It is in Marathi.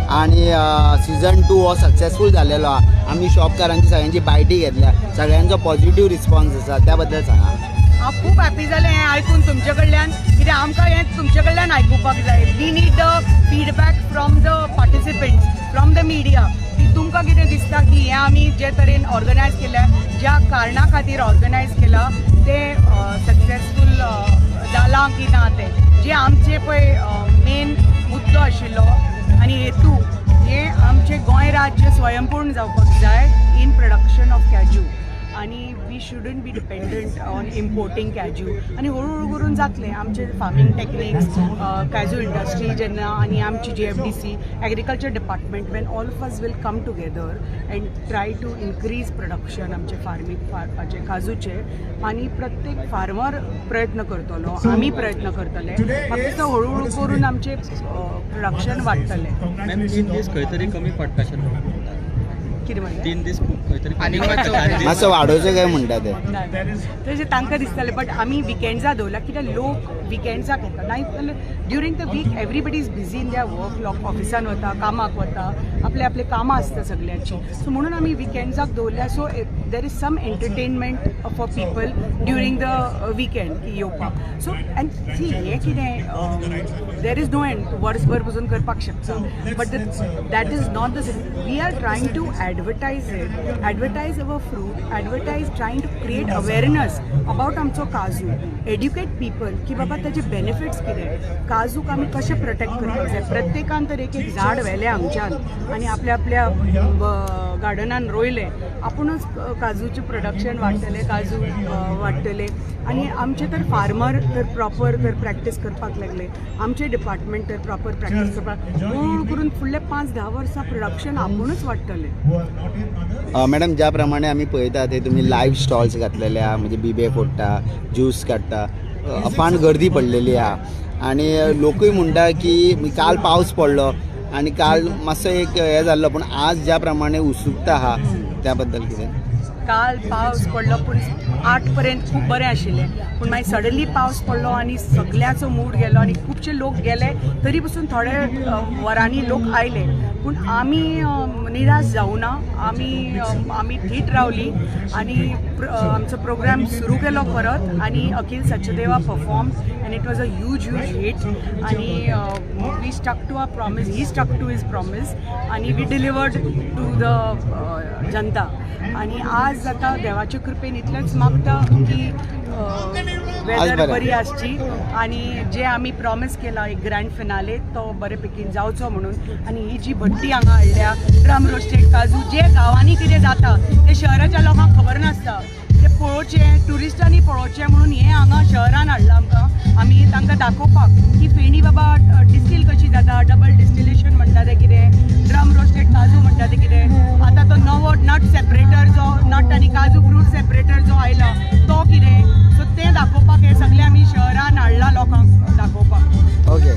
आणि सीझन 2 हो सक्सेसफूल झालेलो आहा. आम्ही शॉपकारांची सगळ्यांची बायटी घेतल्या, सगळ्यांचो पॉझिटिव्ह रिस्पॉन्स आसा, त्या बद्दल सांगा. हांव खूब हॅपी जालें हें आयकून तुमचे कडल्यान, कित्याक आमकां हें तुमचे कडल्यान आयकुपाक जाय. We need the feedback from the participants, from the media, की तुमकां कितें दिसता की हें आमी जे तरेन ऑर्गनायज केल्या, ज्या कारणा खातीर ऑर्गनायज केला ते सक्सेसफूल जालां की ना तें. जे आमचे पळय मेन मुद्दो आशिल्लो आनी हेतू, हे आमचे गोंय राज्य स्वयंपूर्ण जावपाक जाय इन प्रोडक्शन ऑफ कॅज्यू, आणि we shouldn't be dependent on importing cashew. आणि हळूहळू करून जातलें आमचे फार्मींग टॅक्निक्स, कॅज्यू इंडस्ट्री जेन्ना आनी आमची GFDC agriculture department, when all of us will come together and try to increase production आमचे फार्मिंग काजूचे, आणि प्रत्येक फार्मर प्रयत्न करतलो, आमी प्रयत्न करतले. म्हाका दिसता हळूहळू करून आमचे प्रोडक्शन वाडटलें. मॅम 3 दीस खंय तरी कमी पडटा आशिल्लो. कितें म्हणलें? 3 दीस खंय तरी आनी मातसो वाडोवचें काय म्हणटा ते. तशें तांकां दिसतालें, बट आमी विकेंड्सां दवरला, कित्याक लोक विकेंड्साक येता. नाजाल्यार during the week everybody is busy in their work, ऑफिसान वता, कामाक वता, आपले कामां आसता सगळ्यांची. सो म्हणून आमी विकेंड्साक दवरल्या. So there is some entertainment for people during the weekend येवपाक. सो एंड सी हें कितें, देर इज नो एंड, वर्सभर पसून करपाक शकता, but that is not the. We are trying to advertise it, advertise our fruit, advertise, trying to create awareness about आमचो काजू, educate people की बाबा त्याचे बेनिफिट्स कितें, काजूक आमी कशें प्रोटेक्ट करपाक जाय. प्रत्येकान तर एक झाड व्हेलें आमच्यान आनी आपल्या गार्डनान रोयलें, आपुणूच काजूचें प्रोडक्शन वाडटलें, काजू वाडटले. आनी आमचे तर फार्मर तर प्रॉपर तर प्रॅक्टीस करपाक लागले, आमचे डिपार्टमेंट तर प्रॉपर प्रॅक्टीस करपाक, हळू करून फुडले 5-10 वर्सां प्रोडक्शन आपुणूच वाडटलें. मॅडम, ज्या प्रमाणे आम्ही पळयता ते तुमी लायव्ह स्टॉल्स घातलेले आहा, म्हणजे बिबे फोडटा, ज्यूस काडटा, अफाण गर्दी पडलेली आहा. आणि लोकूय म्हणटा की काल पावस पडलो आणि काल मातसो एक हें जाल्लो, पूण आज ज्या प्रमाणे उत्सुकता आहा त्या बद्दल कितें? काल पावस पडलो पूण 8 पर्यंत खूब बरें आशिल्लें, पूण मागीर सडनली पावस पडलो आनी सगळ्याचो मूड गेलो आनी खुबशे लोक गेले. तरी पसून थोडे वरांनी लोक आयले, पूण आमी निराश जावं ना. आमी थीट रावली आनी आमचो प्रोग्राम सुरू केलो परत, आनी Akhil Sachdeva perform and it was a huge hit, and we stuck to our promise, he stuck to his promise, and we delivered to the जनता. आणि आज आता देवाच्या कृपेन इतलेंच मागता की वेदर बरी आसची, आणि जे आमी प्रॉमिस केला एक ग्रँड फिनाले तो बरे पैकी जावचो म्हणून. आणि ही जी भट्टी हांगा हाडल्या, ड्रम रोस्टेड काजू, जे गांवांनी कितें जाता ते शहराच्या लोकांक खबर नासता, ते पळोवचें, ट्युरिस्टांनी पळोवचें म्हणून हें हांगा शहरान हाडलां आमकां. आमी तांकां दाखोवपाक की फेणी बाबा डिस्टील कशी जाता, डबल डिस्टिलेशन म्हणटा तें कितें, ड्रम रोस्टेड काजू म्हणटा तें कितें, आतां तो नवो नट सेपरेटर जो, नट आनी काजू फ्रूट सेपरेटर जो आयला तो कितें. सो तें दाखोवपाक हे सगळें आमी शहरान हाडलां लोकांक दाखोवपाक. ओके.